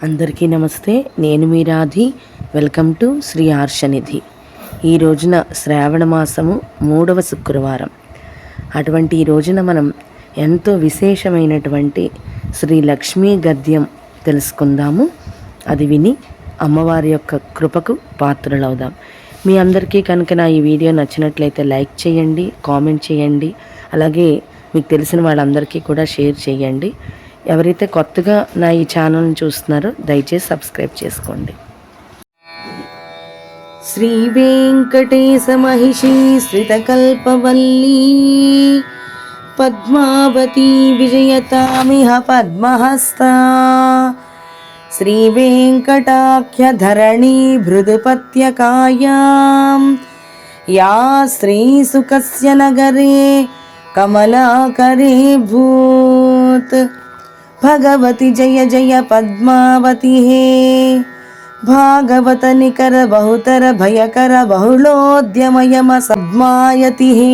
అందరికీ నమస్తే. నేను మీ రాధి. Welcome to Sri Arshanidhi. ఈ రోజున శ్రావణ మాసము 3వ శుక్రవారం. అటువంటి ఈ రోజున మనం ఎంతో విశేషమైనటువంటి శ్రీ లక్ష్మీ గద్యం తెలుసుకుందాము. అది విని అమ్మవారి యొక్క కృపకు పాత్రలవుదాం. మీ అందరికీ కనుక నా ఈ వీడియో నచ్చినట్లయితే లైక్ చేయండి, కామెంట్ చేయండి. అలాగే మీకు తెలిసిన వాళ్ళందరికీ కూడా షేర్ చేయండి. ఎవరైతే కొత్తగా నా ఈ ఛానల్ని చూస్తున్నారో దయచేసి సబ్స్క్రైబ్ చేసుకోండి. శ్రీ వెంకటేశ మహిషీ శ్రితకల్పవల్లీ పద్మావతీ విజయతామిహ పద్మహస్తా శ్రీ వెంకటాఖ్య ధరణీ భృదుపత్యకాయాం యా శ్రీ సుకస్య నగరే కమలాకరే భూత్. భగవతి జయ జయ పద్మావతి హే భాగవత నికర బహుతర భయకర బహుళోద్యమయమ సద్మాయతి హే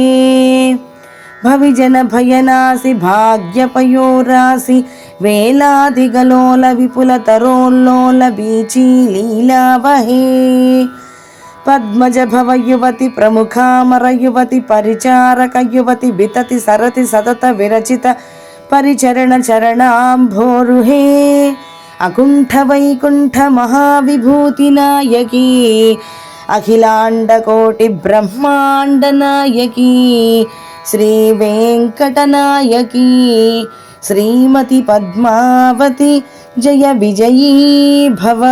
భవిజన భయనాసి భాగ్యపయోరాసి వేలాదిగలోల విపుల తరోల్లోల బీచీ లీలావహే పద్మజ భవ యువతి ప్రముఖామర యువతి పరిచారక యువతి వితతి సరతి సతత విరచిత పరిచరణ చరణాంభోరుహే అకుంఠ వైకుంఠ మహావిభూతి నాయకీ అఖిలాండ కోటి బ్రహ్మాండ నాయకీ శ్రీ వెంకటనాయకీ శ్రీమతి పద్మావతి జయ విజయీ భవ.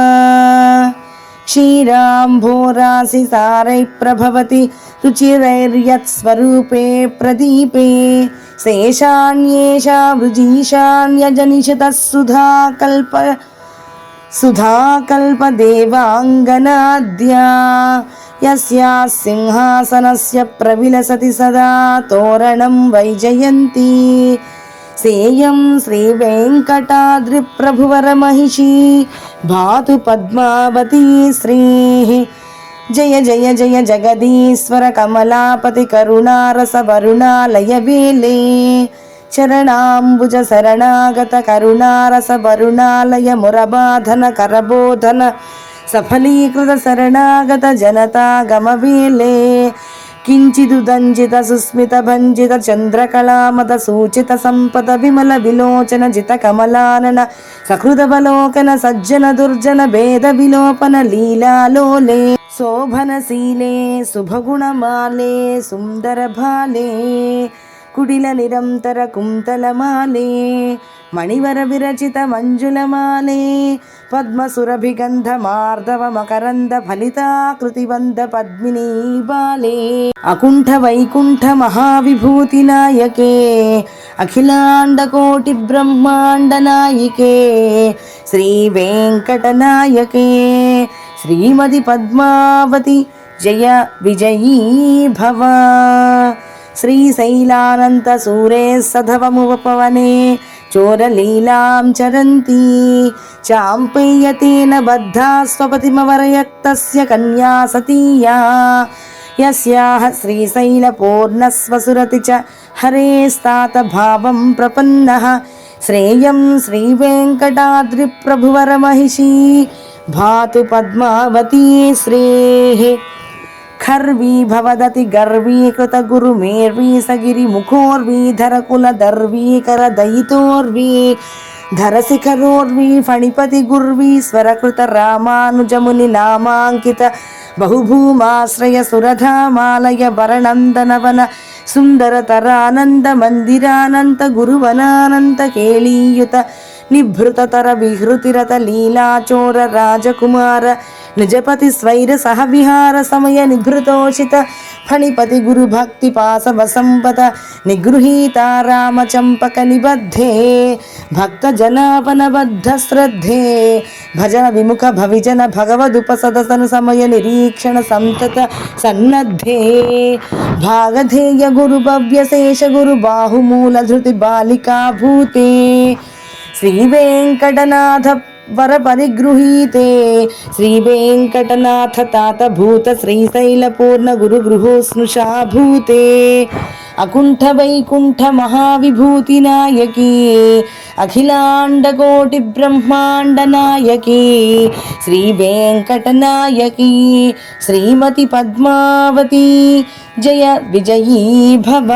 క్షీరాంభోరాసి సారై ప్రభవతి రుచిరైర్యత్స్వరూపే ప్రదీపే శేషాన్యేషా వృజీషాన్యజనిషతః సుధాకల్ప దేవాంగనాద్యా యస్యాః సింహాసనస్య ప్రవిలసతి సదా తోరణం వైజయంతి సేయం శ్రీ వెంకటాద్రి ప్రభువర మహిషీ భాతు పద్మావతీ శ్రీ. జయ జయ జయ జగదీశ్వర కమలాపతి కరుణారస వరుణాలయ వేలే చరణాంబుజ శరణాగత కరుణారస వరుణాలయ మురబాధన కరబోధన సఫలీకృత శరణాగత జనతాగమ వేలే కించిదుదంజిత సుస్మిత భంజిత చంద్రకళామత సూచిత సంపద విమల విలోచన జిత కమలానన సహృదవలోకన సజ్జన దుర్జన భేద విలోపన లీలాలోలే శోభనశీలే శుభగుణమాలే సుందర భాలే కుడిల నిరంతర కుంతలమాలే మణివర విరచిత మంజులమాలే పద్మసురభిగంధ మార్ధవ మకరంద ఫలితాకృతిబంధ పద్మినీ బాలే అకుంఠ వైకుంఠ మహావిభూతి నాయకే అఖిలాండ కోటి బ్రహ్మాండ నాయికే శ్రీ వెంకటనాయకే శ్రీమతి పద్మావతి జయ విజయీ భవ. శ్రీశైలానంత సూరే సధవముపవనే చోరలీలాం చరంతి చాంపేయతేన బద్ధా స్వపతిమవరయక్తస్య కన్యా సతీయా యస్యాః శ్రీశైలపూర్ణస్వసురతి చ హరేస్తాత భావం ప్రపన్నః శ్రేయం శ్రీ వెంకటాద్రి ప్రభువర మహిషీ భాతు పద్మావతీ శ్రేః. ఖర్వీ భవదతి గర్వీకృత గురు మేర్వీ సగిరి ముఖోర్వీ ధరకుల దర్వీకర దయితోర్వీ ధరశిఖరోర్వీ ఫణిపతి గుర్వీ స్వరకృత రామానుజముని నామాంకిత బహుభూమాశ్రయ సురధామాలయ వరనందనవన సుందరతరానంద మందిరానంత గురువనానంత కేళీయుత నిభృతతర విహృతిరత లీలాచోర రాజకుమార నిజపతి స్వైర సహ విహార సమయ నిభృతోషిత ఫణిపతి గురు భక్తి పాసవ సంపద నిగృహీత రామచంపక నిబద్ధే భక్త జనాపన బద్ధ శ్రద్ధే భజన విముఖ భవిజన భగవదుపసదసను సమయ నిరీక్షణ సంతత సన్నద్ధే భాగధేయ గురు భవ్యశేష గురు బాహుమూల ధృతి బాలికా భూతే శ్రీ వెంకటనాథ వర పరిగృహీతే శ్రీ వెంకటనాథ తాత భూత శ్రీశైల పూర్ణ గురు గృహో స్నుషాభూతే అకుంఠ వైకుంఠ మహావిభూతి నాయకి అఖిలాండ కోటి బ్రహ్మాండ నాయకి శ్రీ వెంకటనాయకి శ్రీమతి పద్మావతి జయ విజయీ భవ.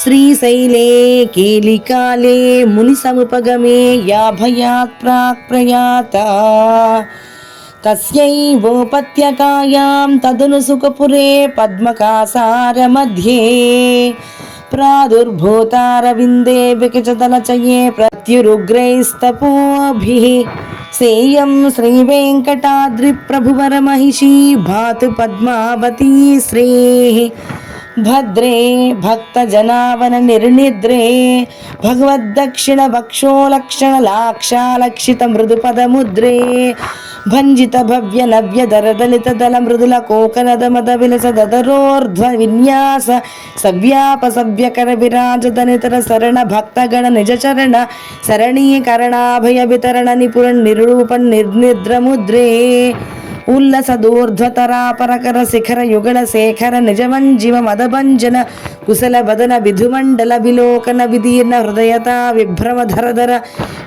శ్రీశైలే కేలికాలే ముని సముపగమే యాభయాత్ ప్రాక్ ప్రయాత తస్యైవోపత్యకాయాం తదను సుఖపురే పద్మకాసార మధ్యే ప్రాదుర్భూతారవిందే వికచదలచయే ప్రత్యురుగ్రైస్తపోభిః సేయం శ్రీవేంకటాద్రి ప్రభువర మహిషీ భాతు పద్మావతీ శ్రీః భద్రే భక్తజనావన నిర్నిద్రే భగవద్దక్షిణ వక్షోలక్షణ లాక్షాలక్షిత మృదుపదముద్రే భంజిత భవ్య నవ్య దర దళిత దళ మృదుల కోకనద మద విలస దదరోర్ధ్వ విన్యాస సవ్యాప సవ్యకర విరాజదనితర శరణ భక్తగణ నిజ చరణ శరణీకరణాభయ వితరణ నిపుణ నిరూపణ నిర్నిద్రముద్రే ఉల్లస దూర్ధ్వతరాపరకర శిఖర యుగళ శేఖర నిజమంజివ మదభంజన కుశల వదన విధుమండల విలోకన విదీర్ణ హృదయత విభ్రమ ధరధర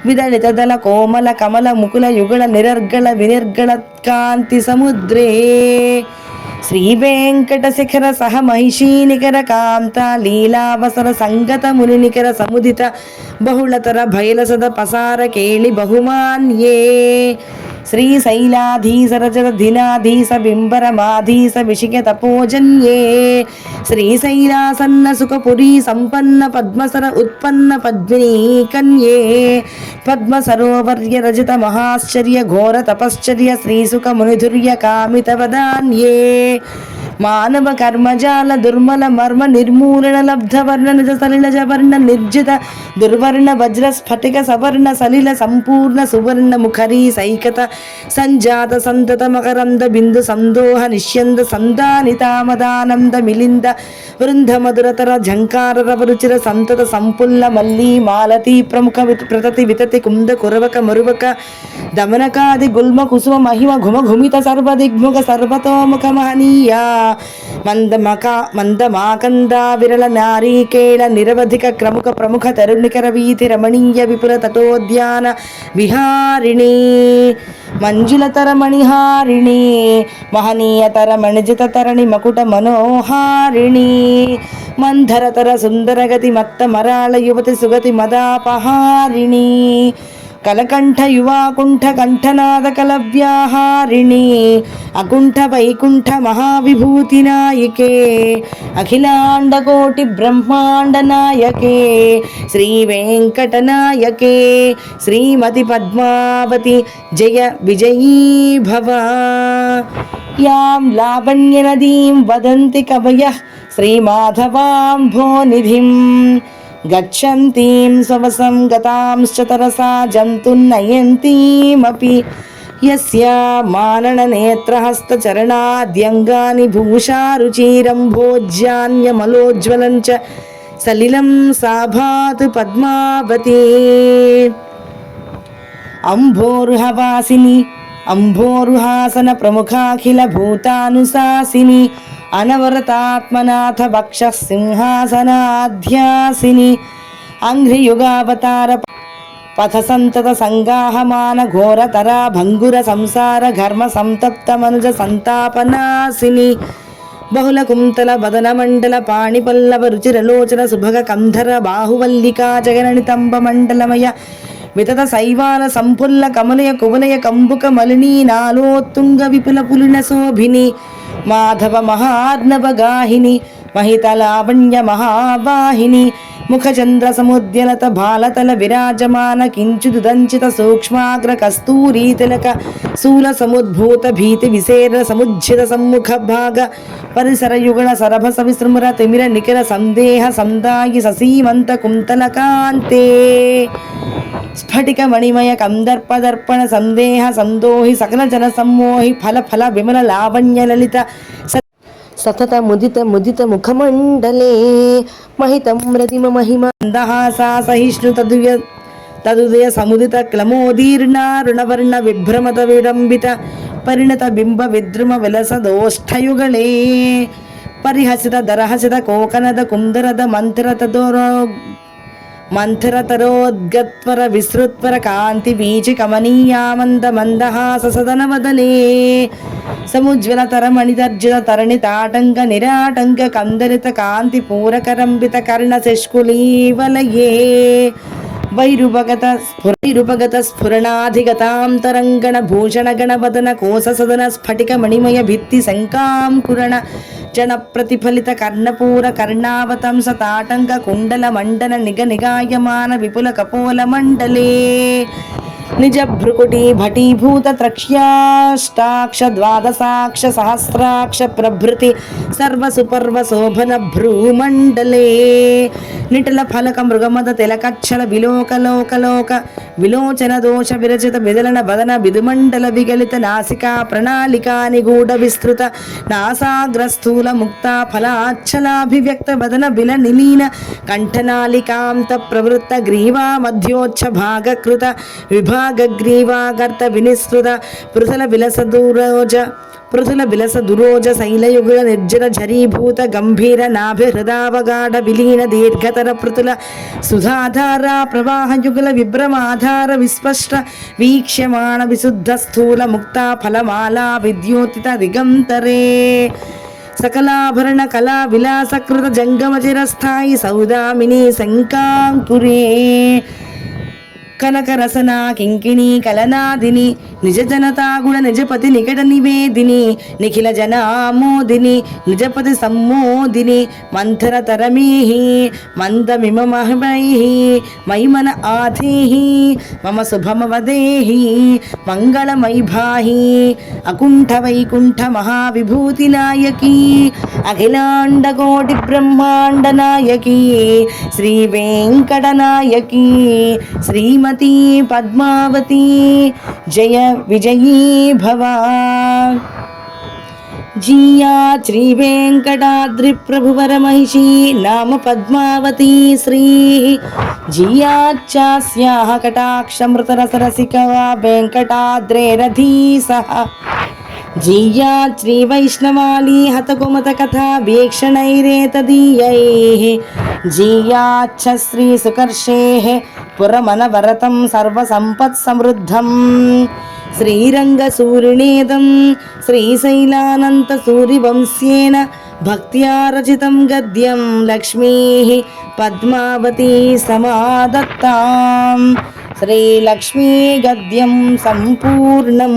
విదళిత దళ కోమల కమల ముకుల యుగళ నిరర్గళ వినిర్గళ కాంతి సముద్రే శ్రీ వెంకట శిఖర సహ మహిషీనికర కాంత లీలావసర సంగత మునినికర సముదిత బహుళతర భైలసద పసార కేళి బహుమాన్యే శ్రీశైలాధీసరచర ధినాధీస బింబర మాధీస విషిక తపోజన్యే శ్రీశైలాసన్న సుఖపురీ సంపన్న పద్మసర ఉత్పన్న పద్మినీ కన్యే పద్మ సరోవర్య రజత మహాశ్చర్య ఘోర తపశ్చర్య శ్రీసుఖ మునిధుర్య కామిత వదాన్యే మానవ కర్మజాల దుర్మల మర్మ నిర్మూలన లబ్ధ వర్ణ నిజ సలిల జవర్ణ నిర్జిత దుర్వర్ణ వజ్ర స్ఫటిక సవర్ణ సలిల సంపూర్ణ సువర్ణ ముఖరీ సైకత సంజాత సంతత మకరంద బిందు సందోహ నిష్యంద సందానితామదానంద మిలింద వృంద మధురతర ఝంకార రవరుచిర సంతత సంపుల్ల మల్లీ మాలతీ ప్రముఖ ప్రతతి వితతి కుంద కురవక మరువక దమనకాది గుల్మ కుసుమ మహిమ ఘుమ ఘుమిత సర్వదిగ్ముఖ సర్వతోముఖ మహనీయ మందమాకంద విరళ నారీకేళ నిరవధిక క్రముఖ ప్రముఖ తరుణికర వీధి రమణీయ విపుల తటోద్యాన విహారిణి మంజులతర మణిహారిణి మహనీయతర మణిజిత తరణి మకుట మనోహారిణి మంధరతర సుందరగతి మత్త మరాళ యువతి సుగతి మదాపహారిణి కలకంఠ యువాకుంఠ కంఠనాద కలవ్యాహారిణి అకుంఠ వైకుంఠ మహావిభూతి నాయకే అఖిలాండ కోటి బ్రహ్మాండ నాయకే శ్రీ వెంకట నాయకే శ్రీమతి పద్మావతి జయ విజయీ భవ. యాం లావణ్య నదీం వదంతి కవయః శ్రీమాధవాంభోనిధిం గచ్చంతీం స్వవసం గతాంశ్చ తరసా జంతున్నయంతీమపి యస్యా మానననేత్రహస్తచరణాద్యంగాని భూషారుచిరం భోజ్యాన్యమలోజ్వలం చ సలిలం సాభాతు పద్మావతి అంభోరుహవాసిని అంభోరుహాసన ప్రముఖాఖిల భూతానుశాసిని అనవరతాత్మనాథ వక్ష సింహాసనాధ్యాసిని అంఘ్రియుగావతార పథ సంతత సంగాహమాన ఘోరతరా భంగుర సంసార ఘర్మ సంతప్త మనుజ సంతాపనాశిని బహుళ కుంతల బదన మండల పాణిపల్లవ రుచిరలోచన సుభగ కంధర బాహువల్లికా జగననితంబ మండలమయ వితత శైవాల సంపుల్ల కమలయ కువలయ కంబుక మలినీ నాలోత్తుంగ విపుల పులిన శోభిని మాధవ మహార్ణవ గాహిని మహిత లావణ్య మహావాహిని ముఖచంద్ర సముద్యలత బాలతల విరాజమాన కించుదంచిత సూక్ష్మాగ్ర కస్తూరీ తిలక శూల సముద్భూత భీతి విసేర సముజ్జిత సమ్ముఖ భాగ పరిసర యుగణ సరభ సవిసృమర తిమిర నికర సందేహ సందాయి ససీమంత కుంతల కాంతే స్ఫటిక మణిమయ కందర్ప దర్పణ సందేహ సందోహి సకల జన సమ్మోహి ఫల ఫల విమల లావణ్య లలిత సతత ముదిత ముదిత ముఖమండలే మహితం రతిమ మహిమ అందహాసా సహిష్ణుత తదుదయ సముదిత క్లమోదీర్ణ రుణవర్ణ విభ్రమత విడంబిత పరిణత బింబ విద్రుమ విలసదోష్ఠయుగళే పరిహసిత దరహసిత కోకనద కుందరద మంథరతరోద్గత్వర విసృత్వర కాంతి వీచి కమనీయామంద మందహాస సదన వదనే సముజ్వల తరమణితర్జిత తరణి తాటంక నిరాటంక కందరిత కాంతి పూరకరంబిత కర్ణ శష్కులీవలయే వైరుపగత స్ఫురణాధిగతాంతరంగణ భూషణ గణవదన కోస సదన స్ఫటిక మణిమయ భిత్తి శంకాంకురణ జన ప్రతిఫలిత కర్ణపూర కర్ణావతంస తాటంక కుండల మండన నిగ నిగాయమాన విపుల కపోల మండలే నిజ భ్రుకుటి భటీభూత త్రక్ష్యాష్టాక్ష ద్వాదశాక్ష సహస్రాక్ష ప్రభృతి సర్వసుపర్వ శోభన భ్రూమండలే నిటల ఫలక మృగమద తిలకచ్చల విలోకలోకలోక విలోచన దోష విరచిత విదలన వదన విధుమండల విగలిత నాసికా ప్రణాళికా నిగూఢ విస్తృత నాసాగ్రస్థూల ముక్త ఫలాచ్చలాభివ్యక్త వదన విల నిలీన కంఠనాళికాంత ప్రవృత్త గ్రీవా మధ్యోచ్ఛ భాగకృత విభాగగ్రీవాగర్త వినిసృత పృథుల విలస దురోజ శైలయుగుల నిర్జన ఝరీభూత గంభీర నాభిహృదావగాఢ విలీన దీర్ఘతర పృతుల సుధాధార ప్రవాహయుగుల విభ్రమాధార విస్పష్ట వీక్ష్యమాణ విశుద్ధ స్థూల ముక్త ఫలమాలా విద్యోతిత దిగంతరే సకలాభరణ కళా విలాసకృత జంగమ చిరస్థాయి సౌదామిని శంకాంకురే కనక రసనా కింకిణి కలనాదిని నిజ జనతాగుణ నిజపతి నికట నివేదిని నిఖిల జనామోదిని నిజపతి సమ్మోదిని మంథర తరమేహి మందమిమమహమైహి మైమన ఆధేహి మమ శుభమవదేహి మంగళమైభాహి అకుంఠ వైకుంఠ మహావిభూతి నాయకి అఖిలాండ కోటి బ్రహ్మాండ నాయకి శ్రీ వెంకటనాయకి శ్రీమతి పద్మావతి జయ విజయీ భవ. జియా శ్రీ వెంకటాద్రి ప్రభువర మహిషీ నామ పద్మావతి శ్రీ జియాచ్చాస్యాః కటాక్షమృతరసరసికా వెంకటాద్రేరధీసః జియాత్ శ్రీ వైష్ణవాళీ హతకుమత కథా వీక్షణైరేతదీయైః జియాచ్చ శ్రీ సుకర్షేః పురమనవరతం సర్వసంపత్ సమృద్ధం శ్రీరంగసూరిణేదం శ్రీశైలానంత సూరివంశ్యేన భక్త్యా రచితం గద్యం లక్ష్మీః పద్మావతీ సమాదత్తాం శ్రీలక్ష్మీ గద్యం సంపూర్ణం.